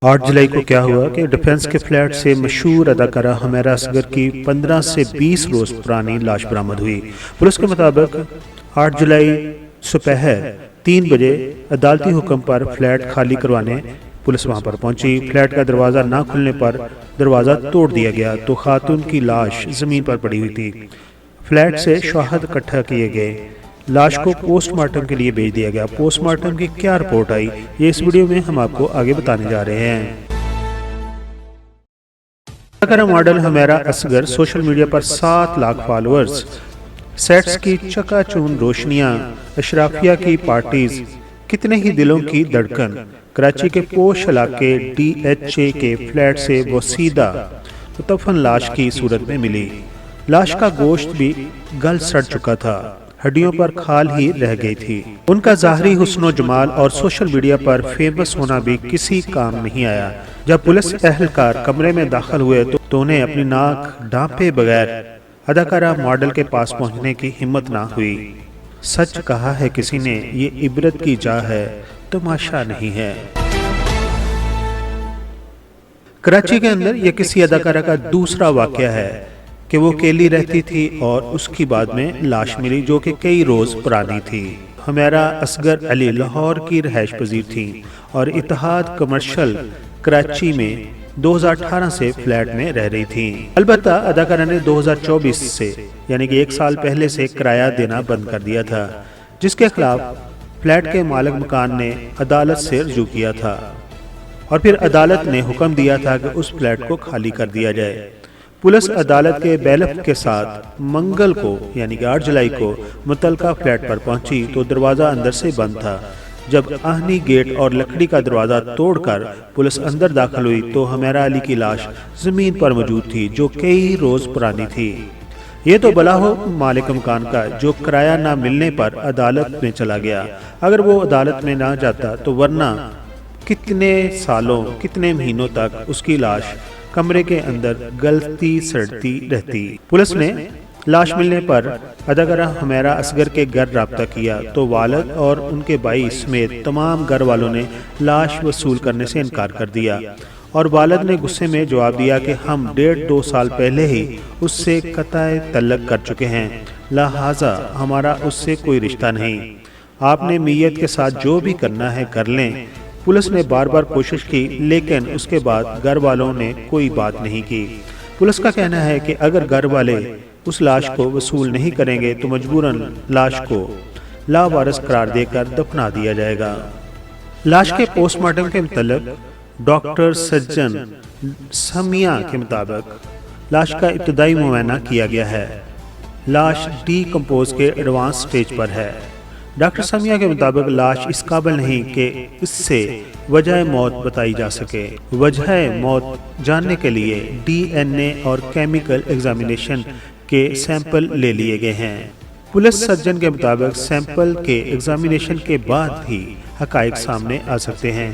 8 जुलाई को क्या हुआ कि डिफेंस के फ्लैट से मशहूर अदाकारा हुमैरा असगर की 15 से 20 रोज पुरानी लाश बरामद हुई। पुलिस के मुताबिक 8 जुलाई सुपहर 3 बजे अदालती हुक्म पर फ्लैट खाली करवाने पुलिस वहां पर पहुंची। फ्लैट का दरवाजा ना खुलने पर दरवाजा तोड़ दिया गया तो खातून की लाश जमीन पर पड़ी हुई थी। फ्लैट से शवाहद इकट्ठा किए गए, लाश को पोस्टमार्टम के लिए भेज दिया गया। पोस्टमार्टम की क्या रिपोर्ट आई, ये इस वीडियो में हम आपको आगे बताने जा रहे हैं। अदाकारा model Humaira Asghar social media पर 7 लाख फॉलोअर्स, सेट्स की चकाचौंध रोशनियां, अशराफिया की पार्टीज, कितने ही दिलों की धड़कन। कराची के पोश इलाके DHA के फ्लैट से वो सीधा मुतफन लाश की सूरत में मिली। लाश का गोश्त भी गल सड़ चुका था, हड्डियों पर खाल ही रह गई थी। उनका ज़ाहरी हुस्न जमाल और सोशल मीडिया पर फेमस होना भी किसी काम नहीं आया। जब पुलिस एहलकार कमरे में दाखिल हुए तो उन्हें अपनी नाक ढांपे बगैर अदाकारा मॉडल के पास पहुंचने की हिम्मत ना हुई। सच कहा है किसी ने, ये इबरत की जा है, तमाशा नहीं है। कराची के अंदर यह किसी अदाकारा का दूसरा वाकया है कि वो अकेली रहती थी और उसकी बाद में लाश मिली जो कि कई रोज पुरानी थी। हुमैरा असगर अली लाहौर की रहायश पजीर थी और इत्तेहाद कमर्शियल कराची में 2018 से फ्लैट में रह रही थी। अलबत्ता अदाकारा ने 2024 से यानी कि 1 साल पहले से किराया देना बंद कर दिया था, जिसके खिलाफ फ्लैट के मालिक मकान ने अदालत से रुजू किया था और फिर अदालत ने हुक्म दिया था कि उस फ्लैट को खाली कर दिया जाए। पुलिस अदालत के बैलफ के साथ मंगल को यानी कि 8 जुलाई को मुतलका फ्लैट पर पहुंची तो दरवाजा अंदर से बंद था। जब आहनी गेट और लकड़ी का दरवाजा तोड़कर पुलिस अंदर दाखिल हुई तो हुमैरा अली की लाश जमीन पर मौजूद थी जो कई रोज पुरानी थी। ये तो भला हो मालिक मकान का जो किराया ना मिलने पर अदालत में चला गया। अगर वो अदालत में ना जाता तो वरना कितने सालों कितने महीनों तक उसकी लाश कमरे के अंदर गलती सड़ती रहती। पुलिस ने लाश मिलने पर अदाकारा हुमैरा असगर के घर राब्ता किया तो वालिद और उनके भाई समेत तमाम घर वालों ने लाश वसूल करने से इनकार कर दिया और वालिद ने गुस्से में जवाब दिया कि हम 1.5-2 साल पहले ही उससे कताए तल्लक कर चुके हैं, लिहाजा हमारा उससे कोई रिश्ता नहीं। आपने मीयत के साथ जो भी करना है कर लें। पुलिस ने बार बार कोशिश की लेकिन उसके बाद घर वालों ने कोई बात नहीं की। पुलिस का कहना है कि अगर घर वाले उस लाश को वसूल नहीं करेंगे तो मजबूरन लाश को लावारिस करार देकर दफना दिया जाएगा। लाश के पोस्टमार्टम के मुताबिक डॉक्टर सज्जन समिया के मुताबिक लाश का इब्तदाई मुआयना किया गया है। लाश डीकम्पोज के एडवांस स्टेज पर है। डॉक्टर समिया के मुताबिक लाश इस काबिल नहीं कि इससे वजह मौत बताई जा सके। वजह मौत जानने के लिए DNA और केमिकल एग्जामिनेशन के सैंपल ले लिए गए हैं। पुलिस सर्जन के मुताबिक सैंपल के एग्जामिनेशन के बाद ही हकाइक सामने आ सकते हैं।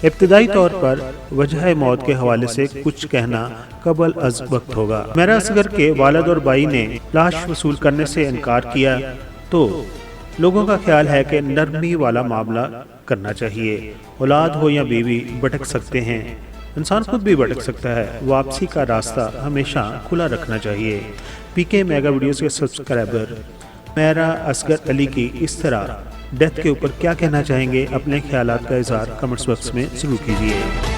इब्तिदाई तौर पर वजह मौत के हवाले से कुछ कहना कबल अज वक्त होगा। हुमैरा असगर के वालिद और भाई ने लाश वसूल करने से इनकार किया तो लोगों का ख्याल है कि नरमी वाला मामला करना चाहिए। औलाद हो या बीवी भटक सकते हैं, इंसान खुद भी भटक सकता है। वापसी का रास्ता हमेशा खुला रखना चाहिए। PK मेगा वीडियोस के सब्सक्राइबर हुमैरा असगर अली की इस तरह डेथ के ऊपर क्या कहना चाहेंगे, अपने ख्यालात का इज़हार कमेंट्स बॉक्स में जरूर कीजिए।